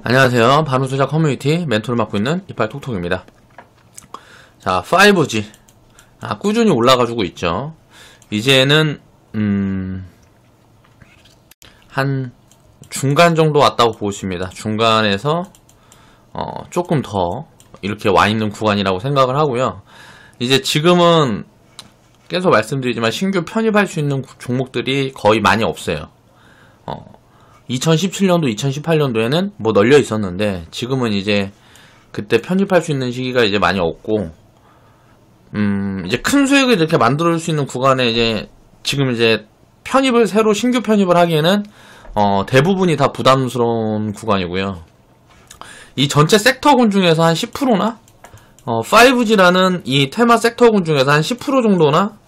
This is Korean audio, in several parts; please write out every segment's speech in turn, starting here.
안녕하세요. 바른투자 커뮤니티 멘토를 맡고 있는 이빨톡톡입니다. 자, 5G. 꾸준히 올라가지고 있죠. 이제는, 한 중간 정도 왔다고 보십니다. 중간에서, 조금 더 이렇게 와 있는 구간이라고 생각을 하고요. 이제 지금은 계속 말씀드리지만 신규 편입할 수 있는 종목들이 거의 많이 없어요. 2017년도, 2018년도에는 뭐 널려 있었는데 지금은 이제 그때 편입할 수 있는 시기가 이제 많이 없고, 이제 큰 수익을 이렇게 만들 수 있는 구간에 이제 지금 이제 새로 신규 편입을 하기에는 대부분이 다 부담스러운 구간이고요. 이 전체 섹터군 중에서 한 10%나 5G라는 이 테마 섹터군 중에서 한 10% 정도나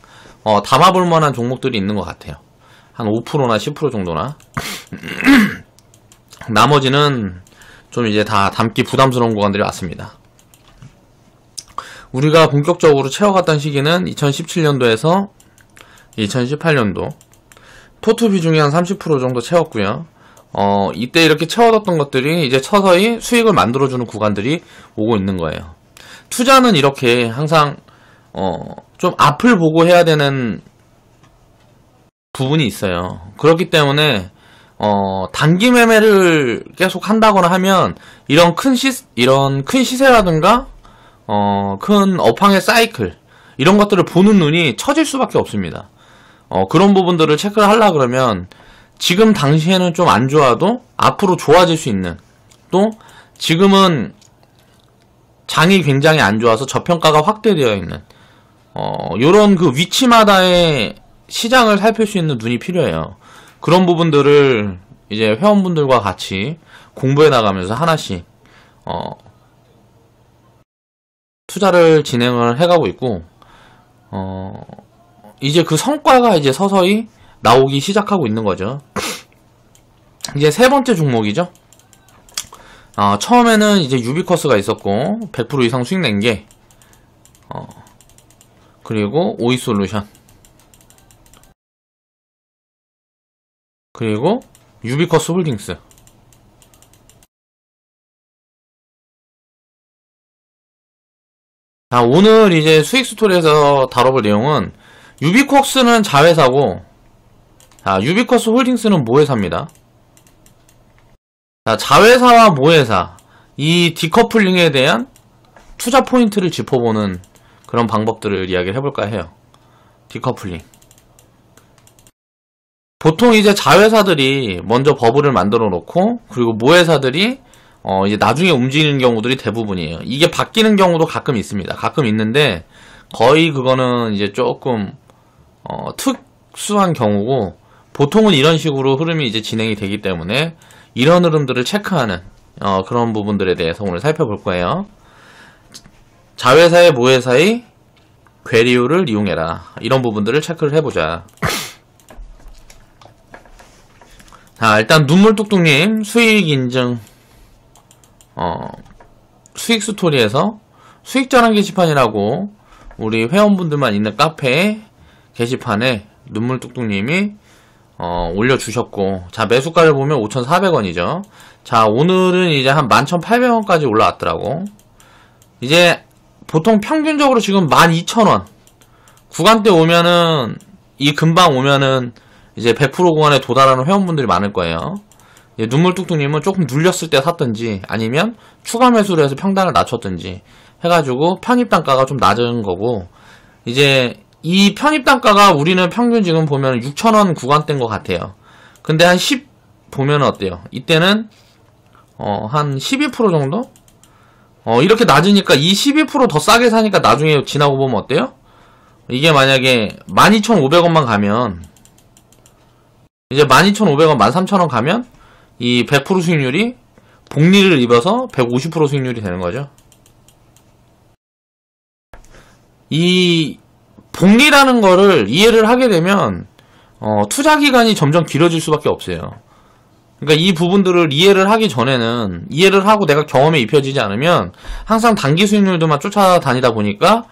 담아볼 만한 종목들이 있는 것 같아요. 한 5%나 10% 정도나. 나머지는 좀 이제 다 담기 부담스러운 구간들이 왔습니다. 우리가 본격적으로 채워갔던 시기는 2017년도에서 2018년도 포트 비중이 한 30% 정도 채웠고요. 이때 이렇게 채워뒀던 것들이 이제 서서히 수익을 만들어주는 구간들이 오고 있는 거예요. 투자는 이렇게 항상 좀 앞을 보고 해야 되는 부분이 있어요. 그렇기 때문에 단기 매매를 계속 한다거나 하면 이런 큰 시세라든가 큰 업황의 사이클 이런 것들을 보는 눈이 처질 수밖에 없습니다. 그런 부분들을 체크를 하려고 그러면 지금 당시에는 좀 안 좋아도 앞으로 좋아질 수 있는, 또 지금은 장이 굉장히 안 좋아서 저평가가 확대되어 있는 요런 그 위치마다의 시장을 살필 수 있는 눈이 필요해요. 그런 부분들을 이제 회원분들과 같이 공부해 나가면서 하나씩 투자를 진행을 해가고 있고, 이제 그 성과가 이제 서서히 나오기 시작하고 있는 거죠. 이제 세 번째 종목이죠. 처음에는 이제 유비쿼스가 있었고 100% 이상 수익 낸 게, 그리고 오이솔루션, 그리고 유비쿼스 홀딩스. 자, 오늘 이제 수익 스토리에서 다뤄볼 내용은 유비쿼스는 자회사고, 자, 유비쿼스 홀딩스는 모회사입니다. 자, 자회사와 모회사, 이 디커플링에 대한 투자 포인트를 짚어보는 그런 방법들을 이야기를 해볼까 해요. 디커플링. 보통 이제 자회사들이 먼저 버블을 만들어 놓고, 그리고 모회사들이 이제 나중에 움직이는 경우들이 대부분이에요. 이게 바뀌는 경우도 가끔 있습니다. 가끔 있는데 거의 그거는 이제 조금 특수한 경우고, 보통은 이런 식으로 흐름이 이제 진행이 되기 때문에 이런 흐름들을 체크하는 그런 부분들에 대해서 오늘 살펴볼 거예요. 자회사의 모회사의 괴리율을 이용해라, 이런 부분들을 체크를 해보자. 자, 일단 눈물뚝뚝님 수익 인증 수익 스토리에서 수익자랑 게시판이라고 우리 회원분들만 있는 카페 게시판에 눈물뚝뚝님이 올려주셨고, 자, 매수가를 보면 5,400원이죠. 자, 오늘은 이제 한 11,800원까지 올라왔더라고. 이제 보통 평균적으로 지금 12,000원 구간대 오면은, 이 근방 오면은 이제 100% 구간에 도달하는 회원분들이 많을 거예요. 눈물뚝뚝님은 조금 눌렸을 때 샀든지 아니면 추가 매수를 해서 평단을 낮췄든지 해가지고 편입단가가 좀 낮은 거고, 이제 이 편입단가가 우리는 평균 지금 보면 6,000원 구간대인 것 같아요. 근데 한 10 보면 어때요? 이때는 한 12% 정도? 이렇게 낮으니까 이 12% 더 싸게 사니까 나중에 지나고 보면 어때요? 이게 만약에 12,500원만 가면, 이제 12,500원, 13,000원 가면 이 100% 수익률이 복리를 입어서 150% 수익률이 되는 거죠. 이 복리라는 거를 이해를 하게 되면 투자 기간이 점점 길어질 수밖에 없어요. 그러니까 이 부분들을 이해를 하기 전에는, 이해를 하고 내가 경험에 입혀지지 않으면 항상 단기 수익률들만 쫓아다니다 보니까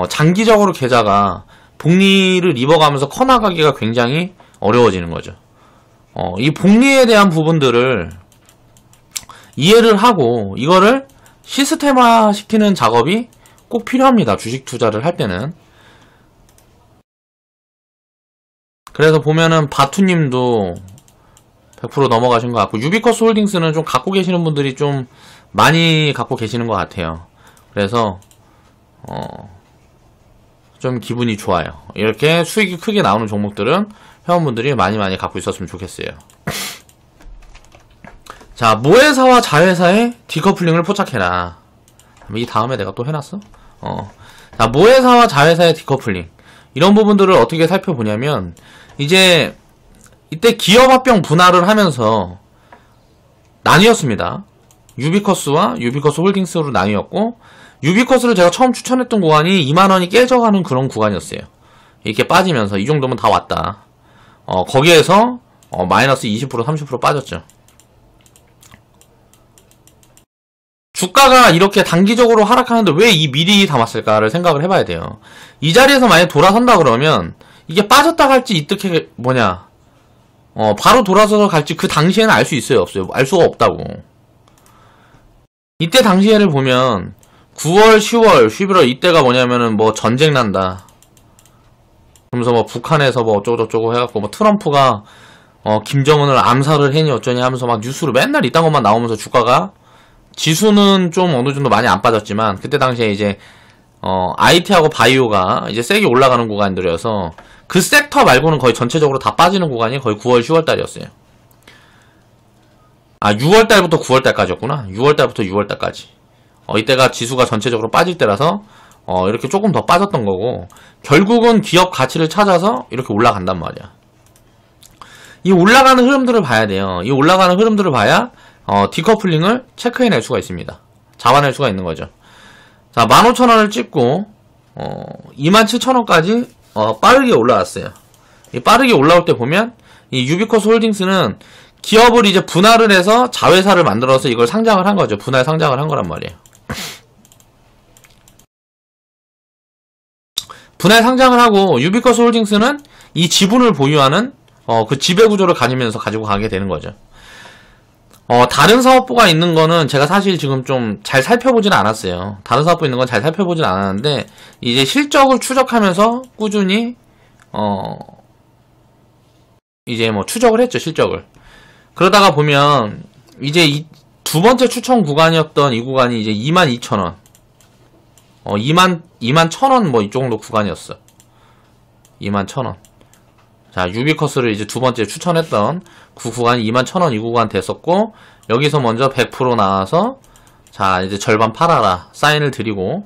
장기적으로 계좌가 복리를 입어가면서 커나가기가 굉장히 어려워지는 거죠. 이 복리에 대한 부분들을 이해를 하고 이거를 시스템화 시키는 작업이 꼭 필요합니다. 주식 투자를 할 때는. 그래서 보면은 바투님도 100% 넘어가신 것 같고, 유비커스 홀딩스는 좀 갖고 계시는 분들이 좀 많이 갖고 계시는 것 같아요. 그래서 좀 기분이 좋아요. 이렇게 수익이 크게 나오는 종목들은 회원분들이 많이 갖고 있었으면 좋겠어요. 자, 모회사와 자회사의 디커플링을 포착해라. 이 다음에 내가 또 해놨어? 자, 모회사와 자회사의 디커플링. 이런 부분들을 어떻게 살펴보냐면, 이제 이때 기업합병 분할을 하면서 나뉘었습니다. 유비커스와 유비커스 홀딩스로 나뉘었고, 유비커스를 제가 처음 추천했던 구간이 2만원이 깨져가는 그런 구간이었어요. 이렇게 빠지면서 이 정도면 다 왔다. 거기에서 마이너스 20% 30% 빠졌죠. 주가가 이렇게 단기적으로 하락하는데 왜 이 미리 담았을까를 생각을 해봐야 돼요. 이 자리에서 만약에 돌아선다 그러면 이게 빠졌다 갈지 이렇게 바로 돌아서서 갈지 그 당시에는 알 수 있어요, 없어요? 알 수가 없다고. 이때 당시에를 보면 9월, 10월, 11월 이때가 뭐냐면은 뭐 전쟁 난다. 그러면서 뭐 북한에서 뭐 어쩌고저쩌고 해갖고 뭐 트럼프가 김정은을 암살을 해니 어쩌니 하면서 막 뉴스로 맨날 이딴 것만 나오면서 주가가 지수는 좀 어느 정도 많이 안 빠졌지만 그때 당시에 이제 IT하고 바이오가 이제 세게 올라가는 구간들이어서 그 섹터 말고는 거의 전체적으로 다 빠지는 구간이 거의 9월, 10월 달이었어요. 아, 6월 달부터 9월 달까지였구나. 6월 달부터 6월 달까지. 이때가 지수가 전체적으로 빠질 때라서 이렇게 조금 더 빠졌던 거고, 결국은 기업 가치를 찾아서 이렇게 올라간단 말이야. 이 올라가는 흐름들을 봐야 돼요. 이 올라가는 흐름들을 봐야 디커플링을 체크해낼 수가 있습니다. 잡아낼 수가 있는 거죠. 자, 15,000원을 찍고 27,000원까지 빠르게 올라왔어요. 이 빠르게 올라올 때 보면 이 유비커스 홀딩스는 기업을 이제 분할을 해서 자회사를 만들어서 이걸 상장을 한 거죠. 분할 상장을 한 거란 말이에요. 분할 상장을 하고 유비커스 홀딩스는 이 지분을 보유하는 그 지배구조를 가지면서 가지고 가게 되는 거죠. 다른 사업부가 있는 거는 제가 사실 지금 좀 잘 살펴보진 않았어요. 다른 사업부 있는 건 잘 살펴보진 않았는데, 이제 실적을 추적하면서 꾸준히 이제 뭐 추적을 했죠, 실적을. 그러다가 보면 이제 이 두 번째 추천 구간이었던 이 구간이 이제 22,000원 21,000원 뭐 이 정도 구간이었어. 21,000원. 자, 유비커스를 이제 두 번째 추천했던 그 구간이 21,000원 이 구간 됐었고, 여기서 먼저 100% 나와서 자, 이제 절반 팔아라 사인을 드리고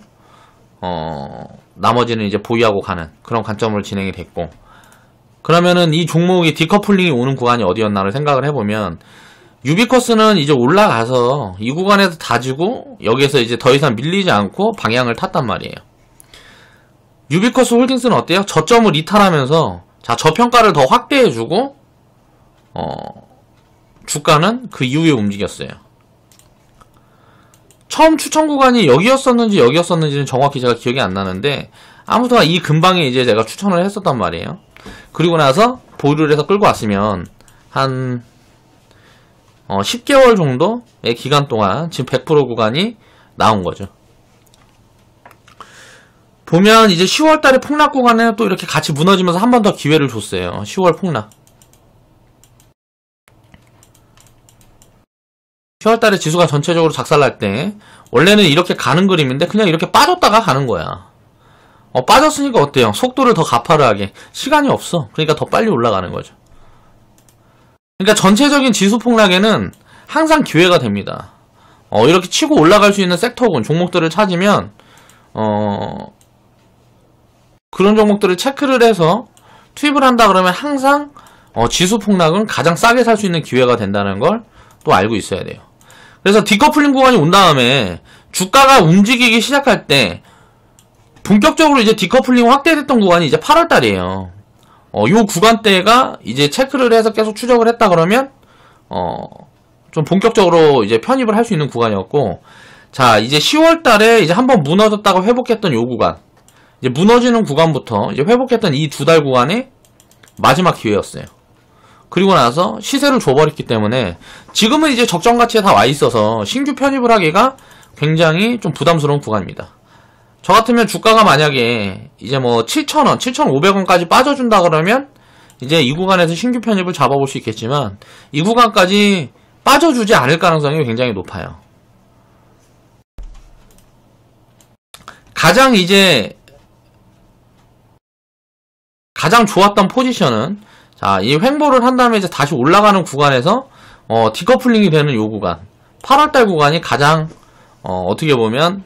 나머지는 이제 보유하고 가는 그런 관점으로 진행이 됐고, 그러면은 이 종목이 디커플링이 오는 구간이 어디였나를 생각을 해보면, 유비커스는 이제 올라가서 이 구간에서 다지고 여기에서 이제 더 이상 밀리지 않고 방향을 탔단 말이에요. 유비커스 홀딩스는 어때요? 저점을 이탈하면서 자, 저평가를 더 확대해주고 주가는 그 이후에 움직였어요. 처음 추천 구간이 여기였었는지는 정확히 제가 기억이 안 나는데, 아무튼 이 근방에 이제 제가 추천을 했었단 말이에요. 그리고 나서 보유를 해서 끌고 왔으면 한 10개월 정도의 기간 동안 지금 100% 구간이 나온 거죠. 보면 이제 10월달에 폭락 구간에 또 이렇게 같이 무너지면서 한 번 더 기회를 줬어요. 10월 폭락. 10월달에 지수가 전체적으로 작살날 때 원래는 이렇게 가는 그림인데 그냥 이렇게 빠졌다가 가는 거야. 빠졌으니까 어때요? 속도를 더 가파르하게. 시간이 없어. 그러니까 더 빨리 올라가는 거죠. 그러니까 전체적인 지수 폭락에는 항상 기회가 됩니다. 이렇게 치고 올라갈 수 있는 섹터 혹은 종목들을 찾으면 그런 종목들을 체크를 해서 투입을 한다 그러면 항상 지수 폭락은 가장 싸게 살 수 있는 기회가 된다는 걸 또 알고 있어야 돼요. 그래서 디커플링 구간이 온 다음에 주가가 움직이기 시작할 때 본격적으로 이제 디커플링 확대됐던 구간이 이제 8월달이에요. 요 구간대가 이제 체크를 해서 계속 추적을 했다 그러면 좀 본격적으로 이제 편입을 할 수 있는 구간이었고, 자, 이제 10월달에 이제 한번 무너졌다가 회복했던 요 구간, 이제 무너지는 구간부터 이제 회복했던 이 두 달 구간이 마지막 기회였어요. 그리고 나서 시세를 줘버렸기 때문에 지금은 이제 적정 가치에 다 와 있어서 신규 편입을 하기가 굉장히 좀 부담스러운 구간입니다. 저 같으면 주가가 만약에 이제 뭐 7,000원, 7,500원까지 빠져준다 그러면 이제 이 구간에서 신규 편입을 잡아볼 수 있겠지만 이 구간까지 빠져주지 않을 가능성이 굉장히 높아요. 가장 좋았던 포지션은 자, 이 횡보를 한 다음에 이제 다시 올라가는 구간에서 디커플링이 되는 요 구간 8월달 구간이 가장 어떻게 보면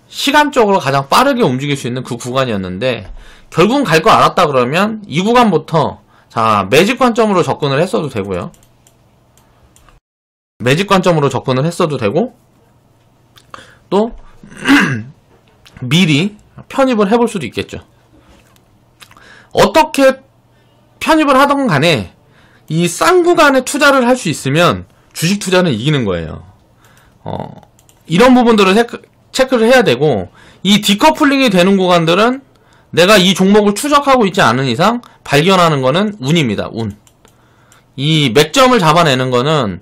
시간적으로 가장 빠르게 움직일 수 있는 그 구간이었는데 결국은 갈 거 알았다 그러면 이 구간부터 자, 매직 관점으로 접근을 했어도 되고요. 매직 관점으로 접근을 했어도 되고 또 미리 편입을 해볼 수도 있겠죠. 어떻게 편입을 하던 간에 이 싼 구간에 투자를 할 수 있으면 주식 투자는 이기는 거예요. 이런 부분들을 체크를 해야 되고 이 디커플링이 되는 구간들은 내가 이 종목을 추적하고 있지 않은 이상 발견하는 거는 운입니다. 운. 이 맥점을 잡아내는 거는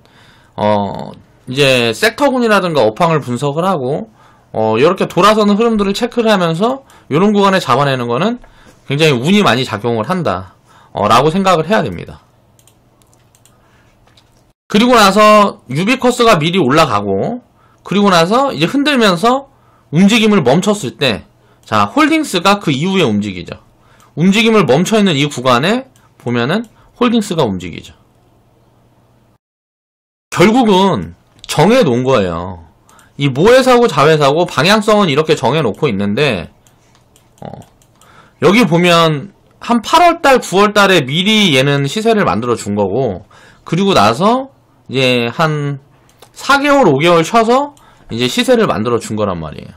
이제 섹터군이라든가 업황을 분석을 하고 이렇게 돌아서는 흐름들을 체크를 하면서 이런 구간에 잡아내는 거는 굉장히 운이 많이 작용을 한다 라고 생각을 해야 됩니다. 그리고 나서 유비커스가 미리 올라가고 그리고 나서 이제 흔들면서 움직임을 멈췄을 때 자, 홀딩스가 그 이후에 움직이죠. 움직임을 멈춰있는 이 구간에 보면은 홀딩스가 움직이죠. 결국은 정해놓은 거예요. 이 모회사고 자회사고 방향성은 이렇게 정해놓고 있는데 여기 보면 한 8월달 9월달에 미리 얘는 시세를 만들어 준 거고 그리고 나서 이제 한 4개월 5개월 쉬어서 이제 시세를 만들어 준 거란 말이에요.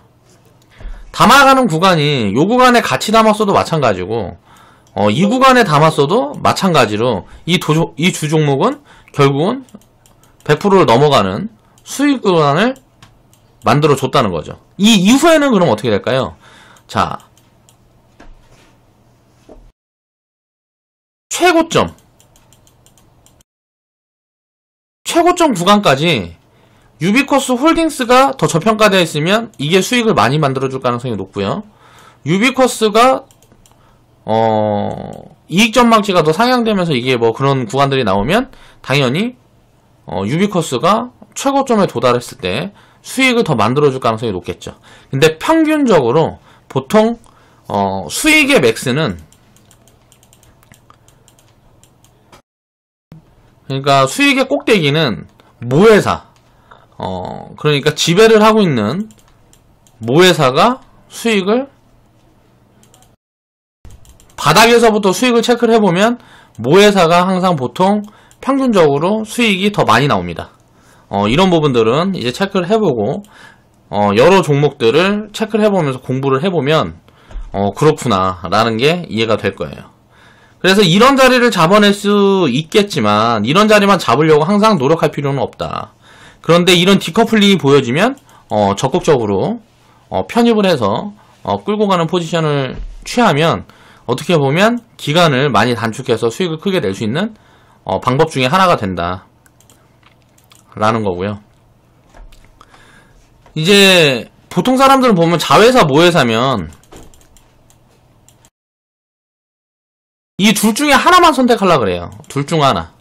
담아가는 구간이 요 구간에 같이 담았어도 마찬가지고 이 구간에 담았어도 마찬가지로 이 주 종목은 결국은 100%를 넘어가는 수익 구간을 만들어 줬다는 거죠. 이 이후에는 그럼 어떻게 될까요? 자, 최고점 구간까지 유비커스 홀딩스가 더 저평가되어 있으면 이게 수익을 많이 만들어줄 가능성이 높고요. 유비커스가 이익 전망치가 더 상향되면서 이게 뭐 그런 구간들이 나오면 당연히 유비커스가 최고점에 도달했을 때 수익을 더 만들어줄 가능성이 높겠죠. 근데 평균적으로 보통 수익의 맥스는 그러니까 수익의 꼭대기는 모회사 그러니까 지배를 하고 있는 모회사가 수익을 바닥에서부터 수익을 체크를 해보면 모회사가 항상 보통 평균적으로 수익이 더 많이 나옵니다. 이런 부분들은 이제 체크를 해보고 여러 종목들을 체크를 해보면서 공부를 해보면 그렇구나 라는 게 이해가 될 거예요. 그래서 이런 자리를 잡아낼 수 있겠지만 이런 자리만 잡으려고 항상 노력할 필요는 없다. 그런데 이런 디커플링이 보여지면 적극적으로 편입을 해서 끌고 가는 포지션을 취하면 어떻게 보면 기간을 많이 단축해서 수익을 크게 낼 수 있는 방법 중에 하나가 된다 라는 거고요. 이제 보통 사람들은 보면 자회사 모회사면 이 둘 중에 하나만 선택하려고 그래요. 둘 중 하나.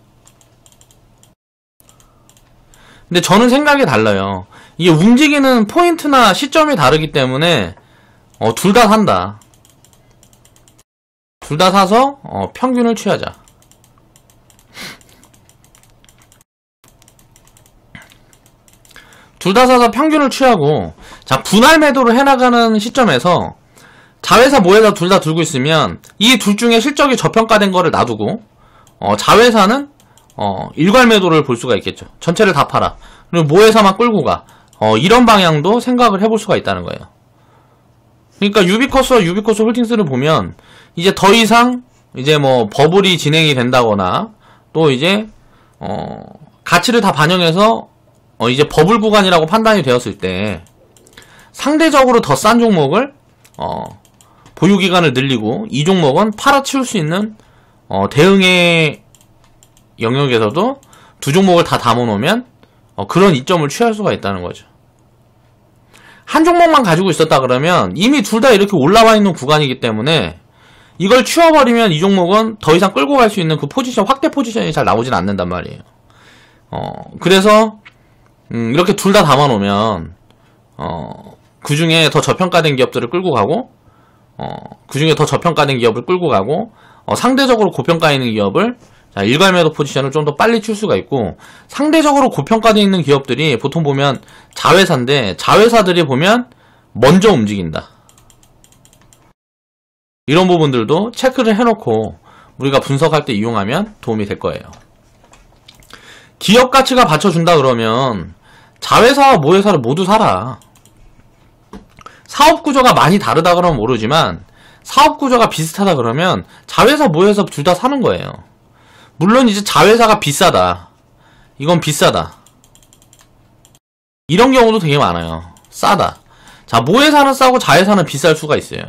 근데 저는 생각이 달라요. 이게 움직이는 포인트나 시점이 다르기 때문에 둘 다 산다. 둘 다 사서 평균을 취하자. 둘 다 사서 평균을 취하고 자, 분할 매도를 해나가는 시점에서 자회사 모회사 둘 다 들고 있으면 이 둘 중에 실적이 저평가된 거를 놔두고 자회사는 일괄 매도를 볼 수가 있겠죠. 전체를 다 팔아. 그리고 모회사만 끌고 가. 이런 방향도 생각을 해볼 수가 있다는 거예요. 그러니까 유비커스와 유비커스 홀딩스를 보면 이제 더 이상 이제 뭐 버블이 진행이 된다거나 또 이제 가치를 다 반영해서 이제 버블 구간이라고 판단이 되었을 때 상대적으로 더 싼 종목을 보유기간을 늘리고 이 종목은 팔아치울 수 있는 대응의 영역에서도 두 종목을 다 담아놓으면 그런 이점을 취할 수가 있다는 거죠. 한 종목만 가지고 있었다 그러면 이미 둘 다 이렇게 올라와 있는 구간이기 때문에 이걸 치워버리면 이 종목은 더 이상 끌고 갈 수 있는 그 포지션, 확대 포지션이 잘 나오진 않는단 말이에요. 그래서 이렇게 둘 다 담아놓으면 그 중에 더 저평가된 기업들을 끌고 가고 그 중에 더 저평가된 기업을 끌고 가고 상대적으로 고평가에 있는 기업을 일괄 매도 포지션을 좀 더 빨리 칠 수가 있고, 상대적으로 고평가되어 있는 기업들이 보통 보면 자회사인데 자회사들이 보면 먼저 움직인다. 이런 부분들도 체크를 해놓고 우리가 분석할 때 이용하면 도움이 될 거예요. 기업 가치가 받쳐준다 그러면 자회사와 모회사를 모두 사라. 사업 구조가 많이 다르다 그러면 모르지만 사업 구조가 비슷하다 그러면 자회사 모회사 둘 다 사는 거예요. 물론 이제 자회사가 비싸다, 이건 비싸다, 이런 경우도 되게 많아요. 싸다. 자, 모회사는 싸고 자회사는 비쌀 수가 있어요.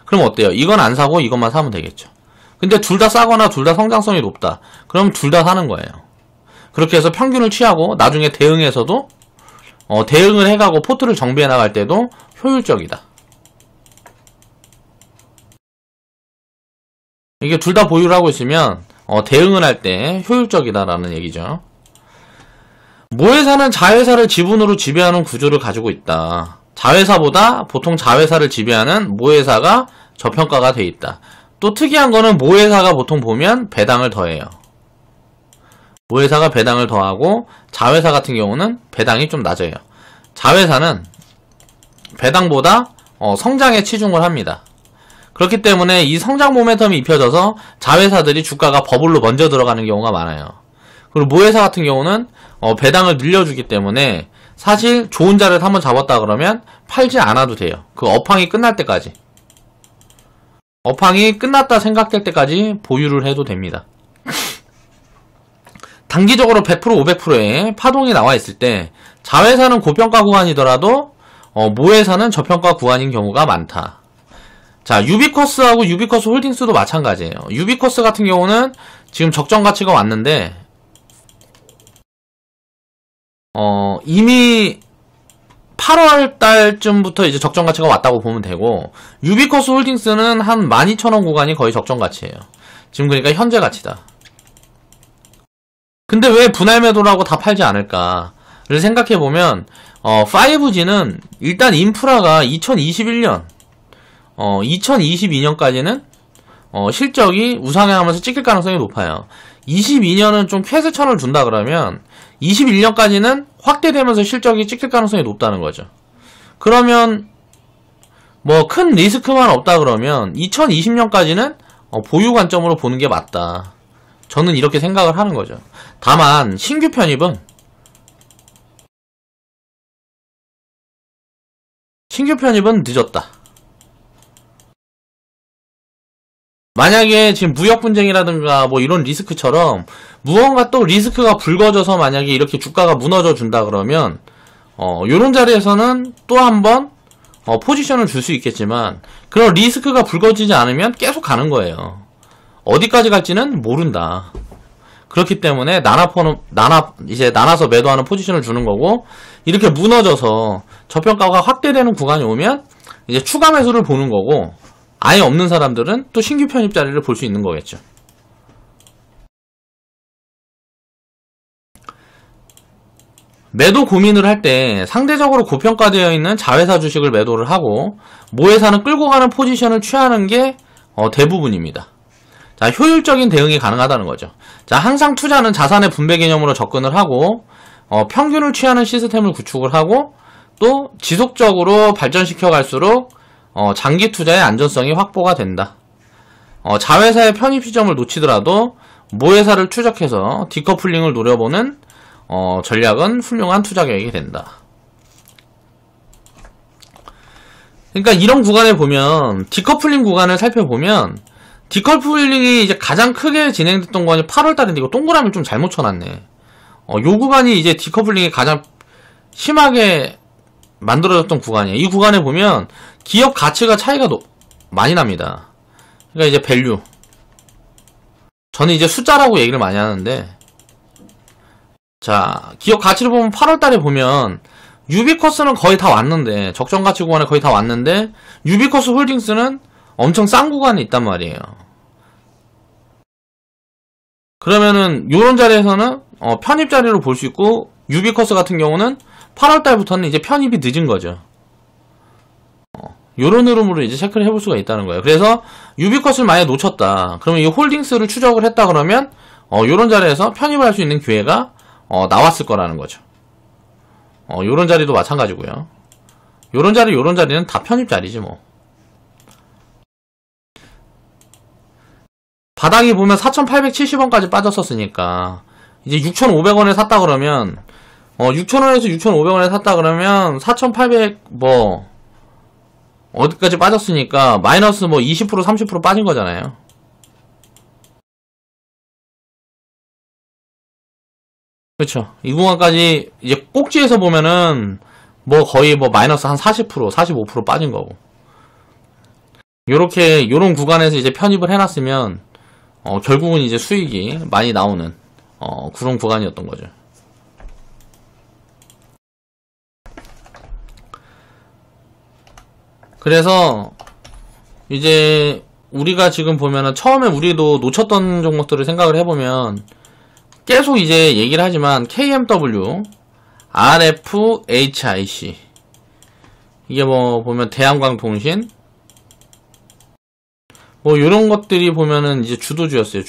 그럼 어때요? 이건 안 사고 이것만 사면 되겠죠. 근데 둘 다 싸거나 둘 다 성장성이 높다, 그럼 둘 다 사는 거예요. 그렇게 해서 평균을 취하고 나중에 대응에서도 대응을 해가고 포트를 정비해 나갈 때도 효율적이다. 이게 둘 다 보유를 하고 있으면 대응을 할 때 효율적이다라는 얘기죠. 모회사는 자회사를 지분으로 지배하는 구조를 가지고 있다. 자회사보다 보통 자회사를 지배하는 모회사가 저평가가 돼 있다. 또 특이한 거는 모회사가 보통 보면 배당을 더해요. 모회사가 배당을 더하고 자회사 같은 경우는 배당이 좀 낮아요. 자회사는 배당보다 성장에 치중을 합니다. 그렇기 때문에 이 성장 모멘텀이 입혀져서 자회사들이 주가가 버블로 먼저 들어가는 경우가 많아요. 그리고 모회사 같은 경우는 배당을 늘려주기 때문에 사실 좋은 자리를 한번 잡았다 그러면 팔지 않아도 돼요. 그 업황이 끝날 때까지, 업황이 끝났다 생각될 때까지 보유를 해도 됩니다. 단기적으로 100% 500%의 파동이 나와 있을 때 자회사는 고평가 구간이더라도 모회사는 저평가 구간인 경우가 많다. 자, 유비쿼스하고 유비쿼스 홀딩스도 마찬가지예요. 유비쿼스 같은 경우는 지금 적정 가치가 왔는데 이미 8월 달쯤부터 이제 적정 가치가 왔다고 보면 되고, 유비쿼스 홀딩스는 한 12,000원 구간이 거의 적정 가치예요. 지금 그러니까 현재 가치다. 근데 왜 분할 매도라고 다 팔지 않을까를 생각해보면 5G는 일단 인프라가 2021년 2022년까지는 실적이 우상향하면서 찍힐 가능성이 높아요. 22년은 좀 쾌세천을 둔다 그러면 21년까지는 확대되면서 실적이 찍힐 가능성이 높다는 거죠. 그러면 뭐 큰 리스크만 없다 그러면 2020년까지는 보유 관점으로 보는 게 맞다. 저는 이렇게 생각을 하는 거죠. 다만 신규 편입은 늦었다. 만약에 지금 무역 분쟁이라든가 뭐 이런 리스크처럼 무언가 또 리스크가 불거져서 만약에 이렇게 주가가 무너져 준다 그러면 요런 자리에서는 또 한번 포지션을 줄 수 있겠지만, 그런 리스크가 불거지지 않으면 계속 가는 거예요. 어디까지 갈지는 모른다. 그렇기 때문에 나눠서 매도하는 포지션을 주는 거고, 이렇게 무너져서 저평가가 확대되는 구간이 오면 이제 추가 매수를 보는 거고, 아예 없는 사람들은 또 신규 편입 자리를 볼 수 있는 거겠죠. 매도 고민을 할 때 상대적으로 고평가되어 있는 자회사 주식을 매도를 하고 모회사는 끌고 가는 포지션을 취하는 게 대부분입니다. 자, 효율적인 대응이 가능하다는 거죠. 자, 항상 투자는 자산의 분배 개념으로 접근을 하고 평균을 취하는 시스템을 구축을 하고, 또 지속적으로 발전시켜 갈수록 장기 투자의 안전성이 확보가 된다. 자회사의 편입 시점을 놓치더라도 모회사를 추적해서 디커플링을 노려보는 전략은 훌륭한 투자 계획이 된다. 그러니까 이런 구간에 보면, 디커플링 구간을 살펴보면, 디커플링이 이제 가장 크게 진행됐던 거는 8월달인데 이거 동그라미를 좀 잘못 쳐놨네. 요 구간이 이제 디커플링이 가장 심하게 만들어졌던 구간이에요. 이 구간에 보면 기업 가치가 차이가 많이 납니다. 그러니까 이제 밸류. 저는 이제 숫자라고 얘기를 많이 하는데, 자, 기업 가치를 보면 8월달에 보면 유비쿼스는 거의 다 왔는데, 적정 가치 구간에 거의 다 왔는데, 유비쿼스 홀딩스는 엄청 싼 구간에 있단 말이에요. 그러면은 요런 자리에서는 편입 자리로 볼 수 있고, 유비쿼스 같은 경우는 8월달부터는 이제 편입이 늦은 거죠. 요런 흐름으로 이제 체크를 해볼 수가 있다는 거예요. 그래서 유비쿼스를 만약에 놓쳤다. 그러면 이 홀딩스를 추적을 했다 그러면 요런 자리에서 편입을 할 수 있는 기회가 나왔을 거라는 거죠. 요런 자리도 마찬가지고요. 요런 자리는 다 편입 자리지 뭐. 바닥이 보면 4,870원까지 빠졌었으니까 이제 6,500원에 샀다 그러면 6,000원에서 6,500원에 샀다 그러면 4,800 뭐 어디까지 빠졌으니까 마이너스 뭐 20% 30% 빠진 거잖아요. 그렇죠. 이 구간까지 이제 꼭지에서 보면은 뭐 거의 뭐 마이너스 한 40% 45% 빠진 거고. 요런 구간에서 이제 편입을 해놨으면 결국은 이제 수익이 많이 나오는 그런 구간이었던 거죠. 그래서 이제 우리가 지금 보면은 처음에 우리도 놓쳤던 종목들을 생각을 해보면 계속 이제 얘기를 하지만 KMW, RFHIC 이게 뭐 보면 대한광통신 뭐 요런 것들이 보면은 이제 주도주였어요.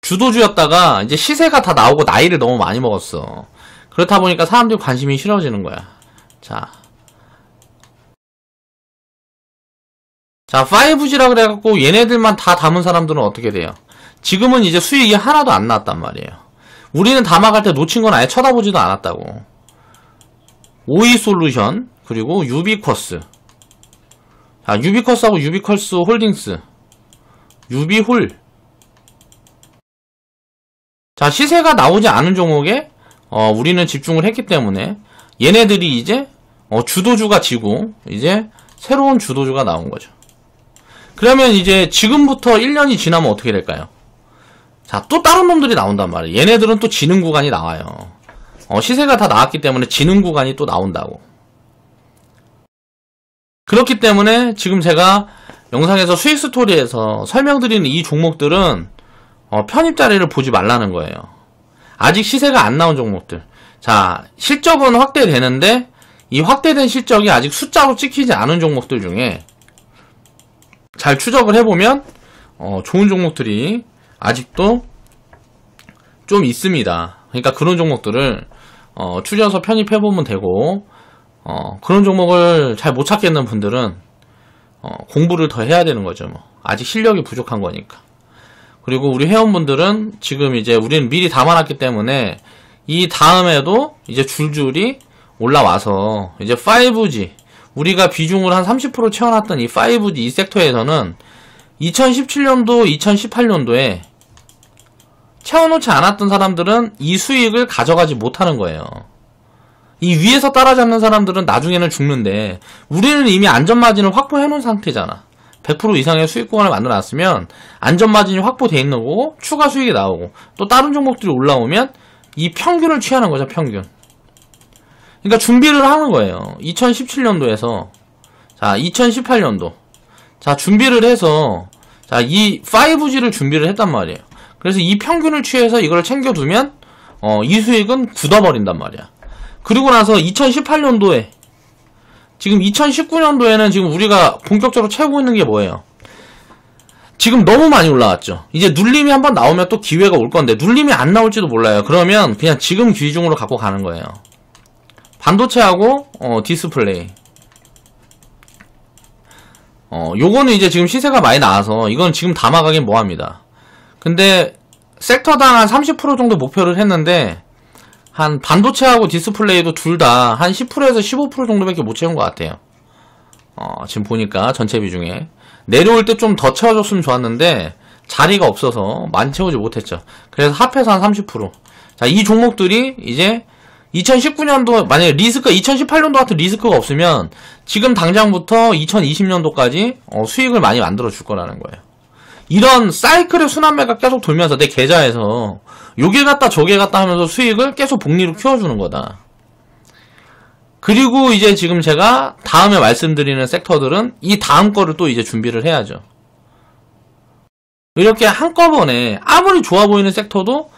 주도주였다가 이제 시세가 다 나오고 나이를 너무 많이 먹었어. 그렇다 보니까 사람들이 관심이 싫어지는 거야. 자 5G라 그래갖고 얘네들만 다 담은 사람들은 어떻게 돼요? 지금은 이제 수익이 하나도 안 나왔단 말이에요. 우리는 담아갈 때 놓친 건 아예 쳐다보지도 않았다고. 오이솔루션 그리고 유비쿼스. 자, 유비쿼스하고 유비쿼스 홀딩스. 유비홀. 자, 시세가 나오지 않은 종목에 우리는 집중을 했기 때문에 얘네들이 이제 주도주가 지고 이제 새로운 주도주가 나온 거죠. 그러면 이제 지금부터 1년이 지나면 어떻게 될까요? 자, 또 다른 놈들이 나온단 말이에요. 얘네들은 또 지는 구간이 나와요. 시세가 다 나왔기 때문에 지는 구간이 또 나온다고. 그렇기 때문에 지금 제가 영상에서 수익 스토리에서 설명드리는 이 종목들은 편입 자리를 보지 말라는 거예요. 아직 시세가 안 나온 종목들. 자, 실적은 확대되는데 이 확대된 실적이 아직 숫자로 찍히지 않은 종목들 중에 잘 추적을 해보면 좋은 종목들이 아직도 좀 있습니다. 그러니까 그런 종목들을 추려서 편입해보면 되고 그런 종목을 잘 못 찾겠는 분들은 공부를 더 해야 되는 거죠. 뭐. 아직 실력이 부족한 거니까. 그리고 우리 회원분들은 지금 이제 우리는 미리 담아놨기 때문에 이 다음에도 이제 줄줄이 올라와서 이제 5G 우리가 비중을 한 30% 채워놨던 이 5G 이 섹터에서는 2017년도 2018년도에 채워놓지 않았던 사람들은 이 수익을 가져가지 못하는 거예요. 이 위에서 따라잡는 사람들은 나중에는 죽는데 우리는 이미 안전마진을 확보해놓은 상태잖아. 100% 이상의 수익 구간을 만들어놨으면 안전마진이 확보되어 있는 거고 추가 수익이 나오고 또 다른 종목들이 올라오면 이 평균을 취하는 거죠. 평균. 그러니까 준비를 하는 거예요. 2017년도에서 자 2018년도 자 준비를 해서 자 이 5G를 준비를 했단 말이에요. 그래서 이 평균을 취해서 이걸 챙겨두면 이 수익은 굳어버린단 말이야. 그리고 나서 2018년도에 지금 2019년도에는 지금 우리가 본격적으로 채우고 있는 게 뭐예요? 지금 너무 많이 올라왔죠. 이제 눌림이 한번 나오면 또 기회가 올 건데 눌림이 안 나올지도 몰라요. 그러면 그냥 지금 기준으로 갖고 가는 거예요. 반도체하고 디스플레이. 요거는 이제 지금 시세가 많이 나와서 이건 지금 담아가긴 뭐합니다. 근데 섹터당 한 30% 정도 목표를 했는데 한 반도체하고 디스플레이도 둘 다 한 10%에서 15% 정도밖에 못 채운 것 같아요. 지금 보니까 전체 비중에 내려올 때 좀 더 채워줬으면 좋았는데 자리가 없어서 많이 채우지 못했죠. 그래서 합해서 한 30%. 자, 이 종목들이 이제 2019년도 만약에 리스크 2018년도 같은 리스크가 없으면 지금 당장부터 2020년도까지 수익을 많이 만들어 줄 거라는 거예요. 이런 사이클의 순환매가 계속 돌면서 내 계좌에서 요게 갔다 저게 갔다 하면서 수익을 계속 복리로 키워주는 거다. 그리고 이제 지금 제가 다음에 말씀드리는 섹터들은 이 다음 거를 또 이제 준비를 해야죠. 이렇게 한꺼번에 아무리 좋아 보이는 섹터도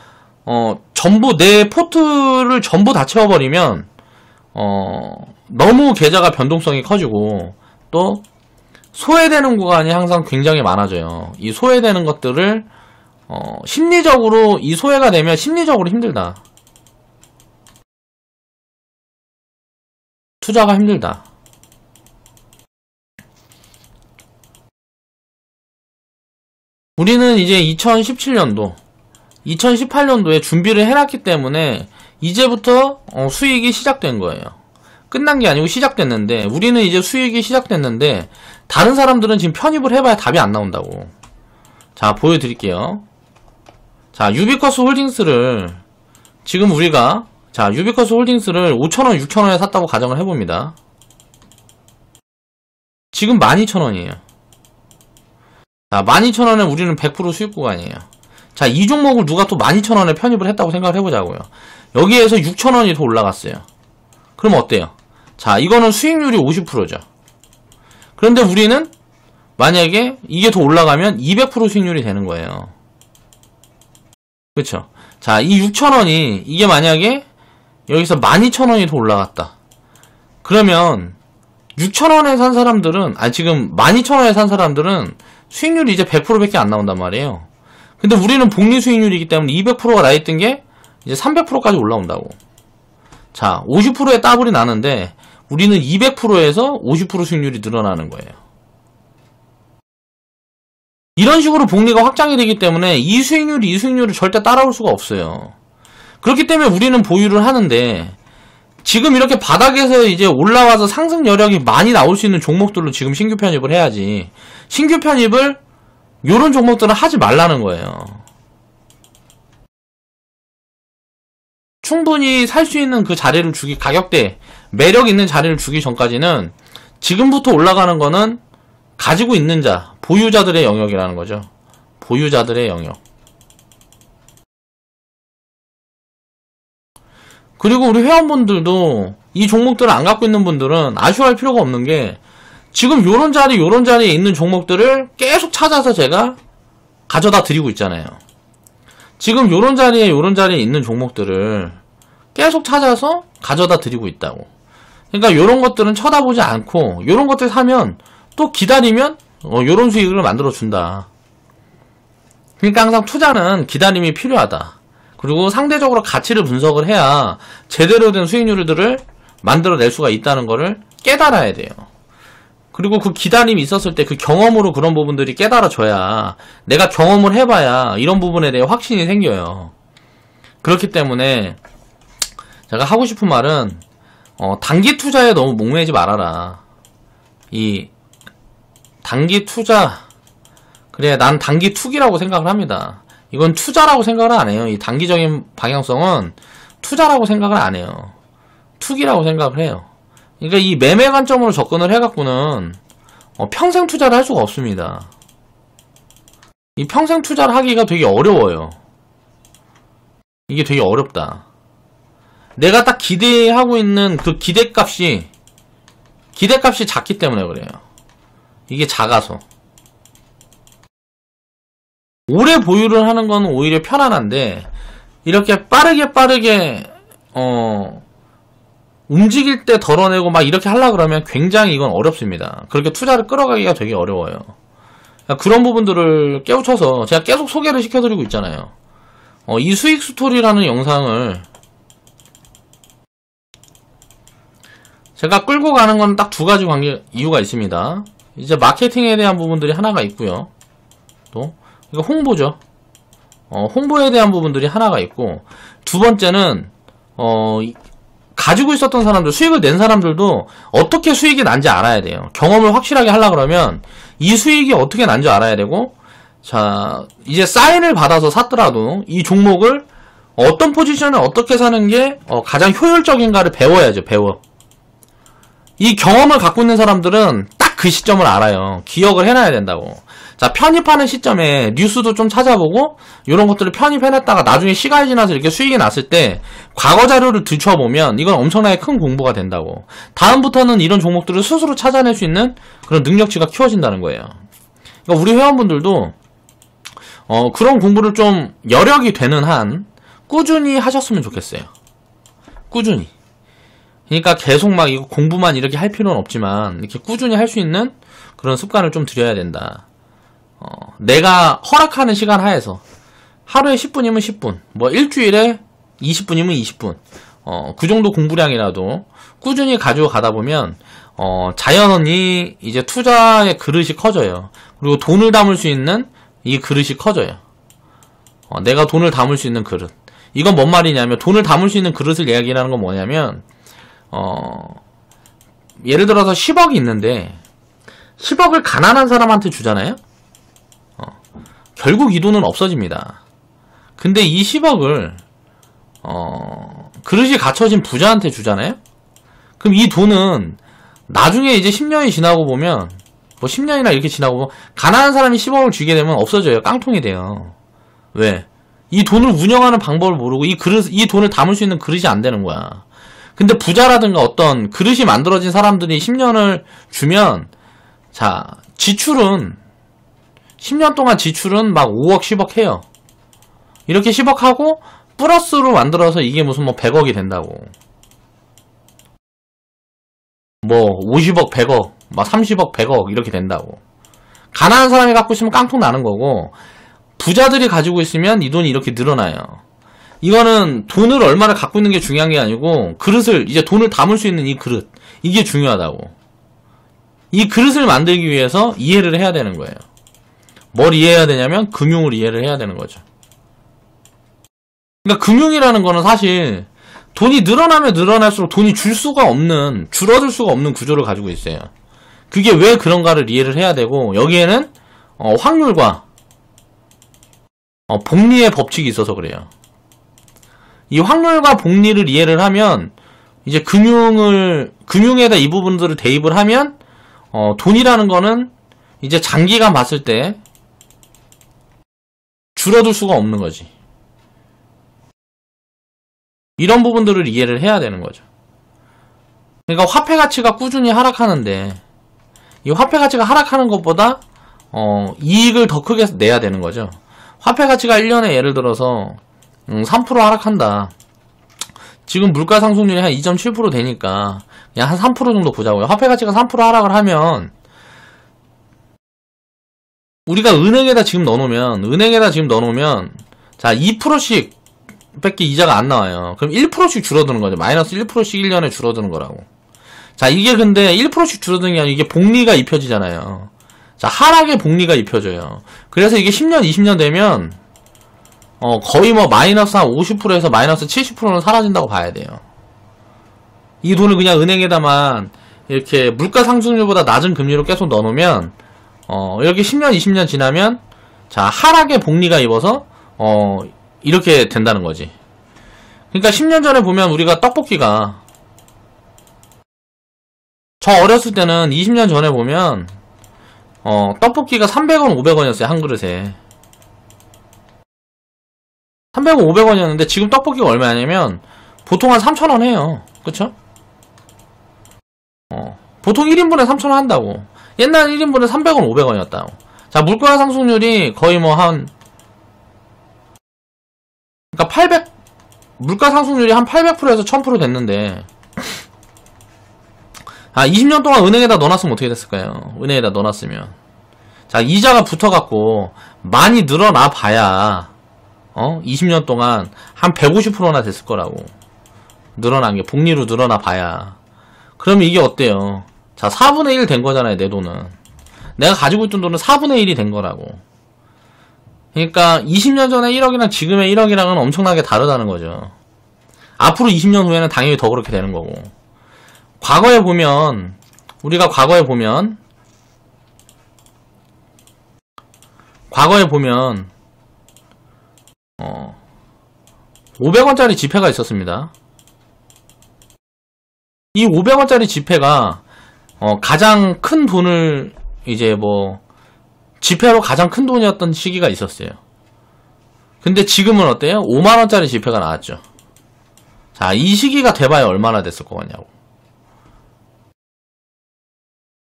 전부 내 포트를 전부 다 채워버리면 너무 계좌가 변동성이 커지고 또 소외되는 구간이 항상 굉장히 많아져요. 이 소외되는 것들을 심리적으로 이 소외가 되면 심리적으로 힘들다. 투자가 힘들다. 우리는 이제 2017년도 2018년도에 준비를 해놨기 때문에 이제부터 수익이 시작된 거예요. 끝난 게 아니고 시작됐는데 우리는 이제 수익이 시작됐는데 다른 사람들은 지금 편입을 해봐야 답이 안 나온다고. 자, 보여드릴게요. 자, 유비커스 홀딩스를 지금 우리가 유비커스 홀딩스를 5,000원, 6,000원에 샀다고 가정을 해봅니다. 지금 12,000원이에요. 자, 12,000원에 우리는 100% 수익 구간이에요. 자, 이 종목을 누가 또 12,000원에 편입을 했다고 생각을 해보자고요. 여기에서 6,000원이 더 올라갔어요. 그럼 어때요? 자, 이거는 수익률이 50%죠. 그런데 우리는 만약에 이게 더 올라가면 200% 수익률이 되는 거예요. 그쵸? 자, 이 6,000원이 이게 만약에 여기서 12,000원이 더 올라갔다. 그러면 6,000원에 산 사람들은 지금 12,000원에 산 사람들은 수익률이 이제 100%밖에 안 나온단 말이에요. 근데 우리는 복리 수익률이기 때문에 200%가 나있던 게 이제 300%까지 올라온다고. 자, 50%의 따블이 나는데 우리는 200%에서 50% 수익률이 늘어나는 거예요. 이런 식으로 복리가 확장이 되기 때문에 이 수익률을 절대 따라올 수가 없어요. 그렇기 때문에 우리는 보유를 하는데 지금 이렇게 바닥에서 이제 올라와서 상승 여력이 많이 나올 수 있는 종목들로 지금 신규 편입을 해야지, 신규 편입을 요런 종목들은 하지 말라는 거예요. 충분히 살 수 있는 그 자리를 가격대 매력 있는 자리를 주기 전까지는 지금부터 올라가는 거는 가지고 있는 자, 보유자들의 영역이라는 거죠. 보유자들의 영역. 그리고 우리 회원분들도 이 종목들을 안 갖고 있는 분들은 아쉬워할 필요가 없는 게 지금 요런 자리에 있는 종목들을 계속 찾아서 제가 가져다 드리고 있잖아요. 지금 요런 자리에 있는 종목들을 계속 찾아서 가져다 드리고 있다고. 그러니까 요런 것들은 쳐다보지 않고 요런 것들 사면 또 기다리면 요런 수익을 만들어 준다. 그러니까 항상 투자는 기다림이 필요하다. 그리고 상대적으로 가치를 분석을 해야 제대로 된 수익률들을 만들어낼 수가 있다는 거를 깨달아야 돼요. 그리고 그 기다림이 있었을 때 그 경험으로 그런 부분들이 깨달아져야 내가 경험을 해봐야 이런 부분에 대해 확신이 생겨요. 그렇기 때문에 제가 하고 싶은 말은 단기 투자에 너무 목매지 말아라. 이 단기 투자, 그래 난 단기 투기라고 생각을 합니다. 이건 투자라고 생각을 안 해요. 이 단기적인 방향성은 투자라고 생각을 안 해요. 투기라고 생각을 해요. 그러니까 이 매매 관점으로 접근을 해갖고는 평생 투자를 할 수가 없습니다. 이 평생 투자를 하기가 되게 어려워요. 이게 되게 어렵다. 내가 딱 기대하고 있는 그 기대값이 작기 때문에 그래요. 이게 작아서. 오래 보유를 하는 건 오히려 편안한데 이렇게 빠르게 움직일 때 덜어내고 막 이렇게 하려고 그러면 굉장히 이건 어렵습니다. 그렇게 투자를 끌어가기가 되게 어려워요. 그런 부분들을 깨우쳐서 제가 계속 소개를 시켜드리고 있잖아요. 이 수익 스토리라는 영상을 제가 끌고 가는 건 딱 두 가지 이유가 있습니다. 이제 마케팅에 대한 부분들이 하나가 있고요. 또 이거 홍보죠. 홍보에 대한 부분들이 하나가 있고, 두 번째는 가지고 있었던 사람들, 수익을 낸 사람들도 어떻게 수익이 난지 알아야 돼요. 경험을 확실하게 하려고 그러면 이 수익이 어떻게 난지 알아야 되고, 자, 이제 사인을 받아서 샀더라도 이 종목을 어떤 포지션에 어떻게 사는 게 가장 효율적인가를 배워야죠. 이 경험을 갖고 있는 사람들은 딱 그 시점을 알아요. 기억을 해놔야 된다고. 자, 편입하는 시점에 뉴스도 좀 찾아보고 이런 것들을 편입해놨다가 나중에 시간이 지나서 이렇게 수익이 났을 때 과거 자료를 들춰보면 이건 엄청나게 큰 공부가 된다고. 다음부터는 이런 종목들을 스스로 찾아낼 수 있는 그런 능력치가 키워진다는 거예요. 그러니까 우리 회원분들도 그런 공부를 좀 여력이 되는 한 꾸준히 하셨으면 좋겠어요. 꾸준히. 그러니까 계속 막 이거 공부만 이렇게 할 필요는 없지만 이렇게 꾸준히 할 수 있는 그런 습관을 좀 들여야 된다. 내가 허락하는 시간 하에서 하루에 10분이면 10분, 뭐 일주일에 20분이면 20분, 그 정도 공부량이라도 꾸준히 가지고 가다 보면 자연히 이제 투자의 그릇이 커져요. 그리고 돈을 담을 수 있는 이 그릇이 커져요. 내가 돈을 담을 수 있는 그릇. 이건 뭔 말이냐면 돈을 담을 수 있는 그릇을 이야기하는 건 뭐냐면 예를 들어서 10억이 있는데 10억을 가난한 사람한테 주잖아요. 결국 이 돈은 없어집니다. 근데 이 10억을 그릇이 갖춰진 부자한테 주잖아요. 그럼 이 돈은 나중에 이제 10년이 지나고 보면 뭐 10년이나 이렇게 지나고 보면 가난한 사람이 10억을 주게 되면 없어져요. 깡통이 돼요. 왜? 이 돈을 운영하는 방법을 모르고 이 돈을 담을 수 있는 그릇이 안 되는 거야. 근데 부자라든가 어떤 그릇이 만들어진 사람들이 10년을 주면 자, 지출은 10년 동안 지출은 막 5억 10억 해요. 이렇게 10억 하고 플러스로 만들어서 이게 무슨 뭐 100억이 된다고. 뭐 50억 100억 막 30억 100억 이렇게 된다고. 가난한 사람이 갖고 있으면 깡통 나는 거고 부자들이 가지고 있으면 이 돈이 이렇게 늘어나요. 이거는 돈을 얼마나 갖고 있는 게 중요한 게 아니고 그릇을 이제 돈을 담을 수 있는 이 그릇 이게 중요하다고. 이 그릇을 만들기 위해서 이해를 해야 되는 거예요. 뭘 이해해야 되냐면 금융을 이해를 해야 되는 거죠. 그러니까 금융이라는 거는 사실 돈이 늘어나면 늘어날수록 돈이 줄어들 수가 없는 구조를 가지고 있어요. 그게 왜 그런가를 이해를 해야 되고 여기에는 확률과 복리의 법칙이 있어서 그래요. 이 확률과 복리를 이해를 하면 이제 금융에다 이 부분들을 대입을 하면 돈이라는 거는 이제 장기간 봤을 때 줄어들 수가 없는 거지. 이런 부분들을 이해를 해야 되는 거죠. 그러니까 화폐 가치가 꾸준히 하락하는데 이 화폐 가치가 하락하는 것보다 이익을 더 크게 내야 되는 거죠. 화폐 가치가 1년에 예를 들어서 3% 하락한다. 지금 물가 상승률이 한 2.7% 되니까 그냥 한 3% 정도 보자고요. 화폐 가치가 3% 하락을 하면 우리가 은행에다 지금 넣어놓으면 자 2%씩 밖에 이자가 안 나와요. 그럼 1%씩 줄어드는 거죠. 마이너스 1%씩 1년에 줄어드는 거라고. 자 이게 근데 1%씩 줄어드는 게 아니라 이게 복리가 입혀지잖아요. 자 하락의 복리가 입혀져요. 그래서 이게 10년 20년 되면 거의 뭐 마이너스 한 50%에서 마이너스 70%는 사라진다고 봐야 돼요. 이 돈을 그냥 은행에다만 이렇게 물가 상승률보다 낮은 금리로 계속 넣어놓으면 이렇게 10년 20년 지나면 자 하락의 복리가 입어서 이렇게 된다는 거지. 그러니까 10년 전에 보면 우리가 떡볶이가 저 어렸을 때는 20년 전에 보면 떡볶이가 300원 500원이었어요. 한 그릇에 300원 500원이었는데 지금 떡볶이가 얼마냐면 보통 한 3,000원 해요. 그쵸? 보통 1인분에 3,000원 한다고. 옛날 1인분에 300원 500원이었다고. 자 물가 상승률이 거의 뭐 그러니까 물가 상승률이 한 800%에서 1000% 됐는데 20년 동안 은행에다 넣어놨으면 어떻게 됐을까요? 은행에다 넣어놨으면 자 이자가 붙어갖고 많이 늘어나 봐야 20년 동안 한 150%나 됐을 거라고. 늘어난 게 복리로 늘어나 봐야. 그러면 이게 어때요? 자 4분의 1 된 거잖아요. 내 돈은 내가 가지고 있던 돈은 4분의 1이 된 거라고. 그러니까 20년 전에 1억이랑 지금의 1억이랑은 엄청나게 다르다는 거죠. 앞으로 20년 후에는 당연히 더 그렇게 되는 거고. 우리가 과거에 보면 500원짜리 지폐가 있었습니다. 이 500원짜리 지폐가 가장 큰 돈을 이제 뭐 지폐로 가장 큰 돈이었던 시기가 있었어요. 근데 지금은 어때요? 5만원짜리 지폐가 나왔죠. 자, 이 시기가 돼봐야 얼마나 됐을 것 같냐고.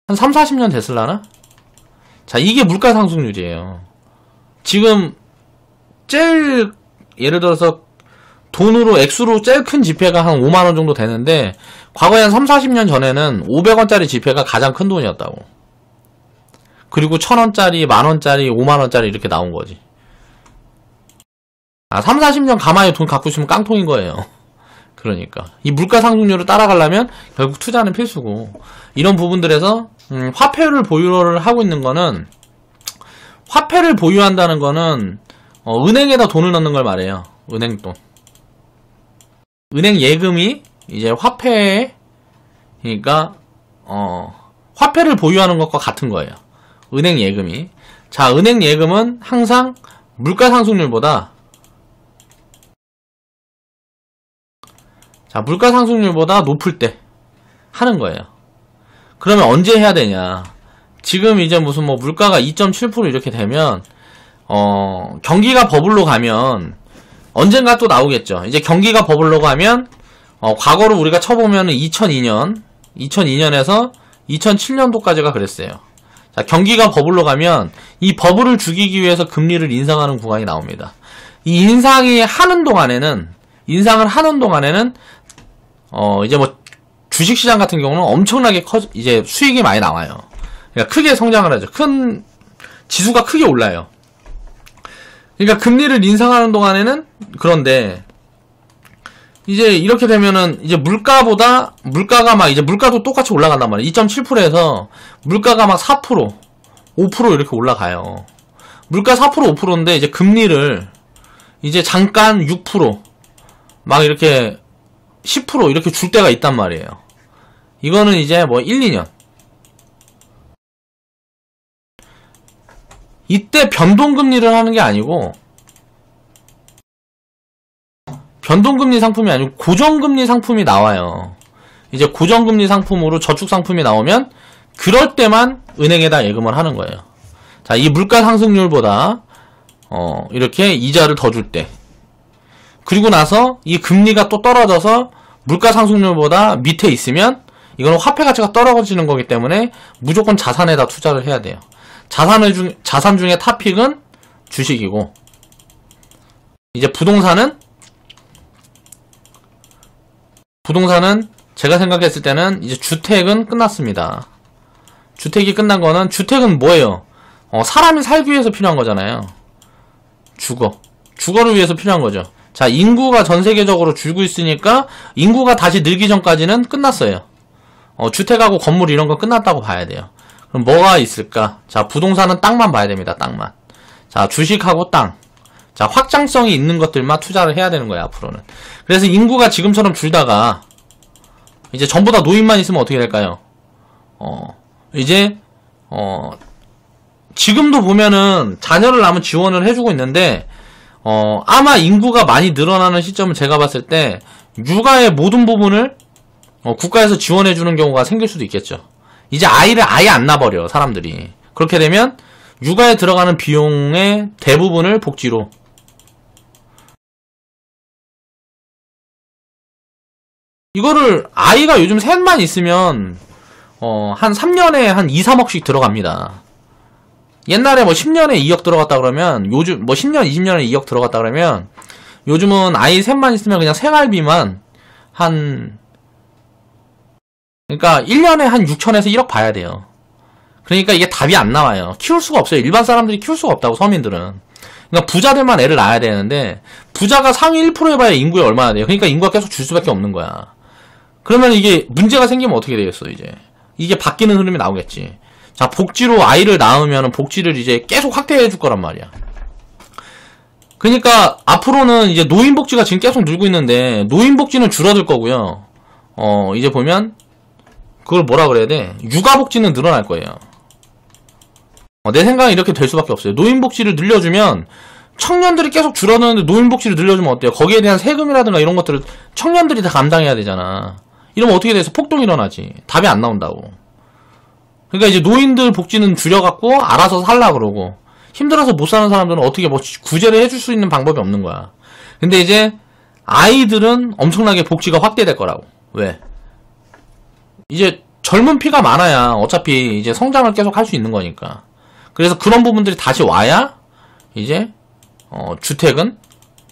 한 3, 40년 됐을라나? 자, 이게 물가 상승률이에요. 지금 제일 예를 들어서 돈으로 액수로 제일 큰 지폐가 한 5만원 정도 되는데 과거에 한 3, 40년 전에는 500원짜리 지폐가 가장 큰 돈이었다고. 그리고 1000원짜리, 만원짜리, 5만원짜리 이렇게 나온 거지. 3, 40년 가만히 돈 갖고 있으면 깡통인 거예요. 그러니까 이 물가 상승률을 따라가려면 결국 투자는 필수고, 이런 부분들에서 화폐를 보유를 하고 있는 거는, 화폐를 보유한다는 거는 은행에다 돈을 넣는 걸 말해요. 은행돈. 은행 예금이 이제 화폐에, 그러니까 화폐를 보유하는 것과 같은 거예요. 은행 예금이. 자, 은행 예금은 항상 물가 상승률보다, 자, 물가 상승률보다 높을 때 하는 거예요. 그러면 언제 해야 되냐? 지금 이제 무슨 뭐 물가가 2.7% 이렇게 되면 경기가 버블로 가면 언젠가 또 나오겠죠. 이제 경기가 버블로 가면 과거로 우리가 쳐보면은 2002년에서 2007년도까지가 그랬어요. 자, 경기가 버블로 가면 이 버블을 죽이기 위해서 금리를 인상하는 구간이 나옵니다. 이 인상을 하는 동안에는 이제 뭐 주식시장 같은 경우는 엄청나게 이제 수익이 많이 나와요. 그러니까 크게 성장을 하죠. 큰 지수가 크게 올라요. 그러니까 금리를 인상하는 동안에는. 그런데 이제 이렇게 되면은 이제 물가가 막 이제 물가도 똑같이 올라간단 말이에요. 2.7%에서 물가가 막 4%, 5% 이렇게 올라가요. 물가 4%, 5%인데 이제 금리를 이제 잠깐 6%, 막 이렇게 10% 이렇게 줄 때가 있단 말이에요. 이거는 이제 뭐 1, 2년. 이때 변동금리를 하는 게 아니고, 변동금리 상품이 아니고 고정금리 상품이 나와요. 이제 고정금리 상품으로 저축상품이 나오면 그럴 때만 은행에다 예금을 하는 거예요. 자, 이 물가 상승률보다 이렇게 이자를 더 줄 때, 그리고 나서 이 금리가 또 떨어져서 물가 상승률보다 밑에 있으면 이거는 화폐 가치가 떨어지는 거기 때문에 무조건 자산에다 투자를 해야 돼요. 자산 중에 탑픽은 주식이고, 이제 부동산은 제가 생각했을 때는 이제 주택은 끝났습니다. 주택이 끝난 거는, 주택은 뭐예요? 사람이 살기 위해서 필요한 거잖아요. 주거를 위해서 필요한 거죠. 자, 인구가 전 세계적으로 줄고 있으니까 인구가 다시 늘기 전까지는 끝났어요. 주택하고 건물 이런 거 끝났다고 봐야 돼요. 그럼 뭐가 있을까? 자, 부동산은 땅만 봐야 됩니다. 땅만. 자, 주식하고 땅. 자, 확장성이 있는 것들만 투자를 해야 되는 거예요, 앞으로는. 그래서 인구가 지금처럼 줄다가 이제 전부 다 노인만 있으면 어떻게 될까요? 이제 지금도 보면은 자녀를 낳으면 지원을 해주고 있는데, 아마 인구가 많이 늘어나는 시점은 제가 봤을 때 육아의 모든 부분을 국가에서 지원해주는 경우가 생길 수도 있겠죠. 이제 아이를 아예 안 낳아버려, 사람들이. 그렇게 되면 육아에 들어가는 비용의 대부분을 복지로. 이거를 아이가 요즘 셋만 있으면 한 3년에 한 2, 3억씩 들어갑니다. 옛날에 뭐 10년에 2억 들어갔다 그러면, 요즘 뭐 10년, 20년에 2억 들어갔다 그러면, 요즘은 아이 셋만 있으면 그냥 생활비만 그러니까 1년에 한 6천에서 1억 봐야 돼요. 그러니까 이게 답이 안 나와요. 키울 수가 없어요. 일반 사람들이 키울 수가 없다고, 서민들은. 그러니까 부자들만 애를 낳아야 되는데, 부자가 상위 1% 해봐야 인구에 얼마나 돼요. 그러니까 인구가 계속 줄 수밖에 없는 거야. 그러면 이게 문제가 생기면 어떻게 되겠어, 이제. 이게 바뀌는 흐름이 나오겠지. 자, 복지로 아이를 낳으면 복지를 이제 계속 확대해 줄 거란 말이야. 그러니까 앞으로는 이제 노인복지가 지금 계속 늘고 있는데, 노인복지는 줄어들 거고요. 이제 보면 그걸 뭐라 그래야 돼? 육아복지는 늘어날 거예요. 내 생각은 이렇게 될 수밖에 없어요. 노인복지를 늘려주면 청년들이 계속 줄어드는데 노인복지를 늘려주면 어때요? 거기에 대한 세금이라든가 이런 것들을 청년들이 다 감당해야 되잖아. 이러면 어떻게 돼서 폭동이 일어나지. 답이 안 나온다고. 그러니까 이제 노인들 복지는 줄여갖고 알아서 살라 그러고, 힘들어서 못 사는 사람들은 어떻게 뭐 구제를 해줄 수 있는 방법이 없는 거야. 근데 이제 아이들은 엄청나게 복지가 확대될 거라고. 왜? 이제 젊은 피가 많아야 어차피 이제 성장을 계속 할 수 있는 거니까. 그래서 그런 부분들이 다시 와야 이제 주택은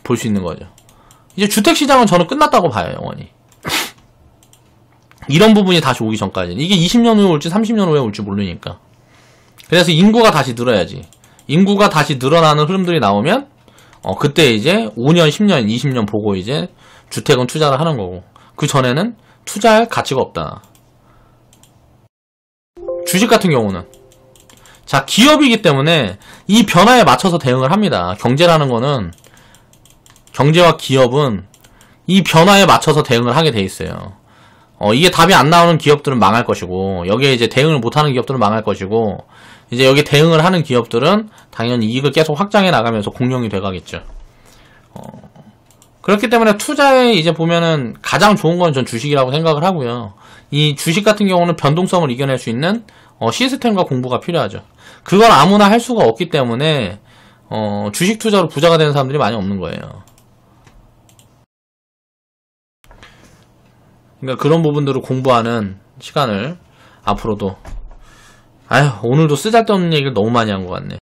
볼 수 있는 거죠. 이제 주택 시장은 저는 끝났다고 봐요, 영원히. 이런 부분이 다시 오기 전까지는. 이게 20년 후에 올지 30년 후에 올지 모르니까. 그래서 인구가 다시 늘어야지. 인구가 다시 늘어나는 흐름들이 나오면 그때 이제 5년, 10년, 20년 보고 이제 주택은 투자를 하는 거고, 그 전에는 투자할 가치가 없다. 주식 같은 경우는 자, 기업이기 때문에 이 변화에 맞춰서 대응을 합니다. 경제라는 거는, 경제와 기업은 이 변화에 맞춰서 대응을 하게 돼 있어요. 이게 답이 안 나오는 기업들은 망할 것이고, 여기에 이제 대응을 못하는 기업들은 망할 것이고, 이제 여기 대응을 하는 기업들은 당연히 이익을 계속 확장해 나가면서 공룡이 돼가겠죠. 그렇기 때문에 투자에 이제 보면은 가장 좋은 건 전 주식이라고 생각을 하고요. 이 주식 같은 경우는 변동성을 이겨낼 수 있는 시스템과 공부가 필요하죠. 그걸 아무나 할 수가 없기 때문에 주식 투자로 부자가 되는 사람들이 많이 없는 거예요. 그러니까 그런 부분들을 공부하는 시간을 앞으로도, 아휴, 오늘도 쓰잘데없는 얘기를 너무 많이 한 것 같네.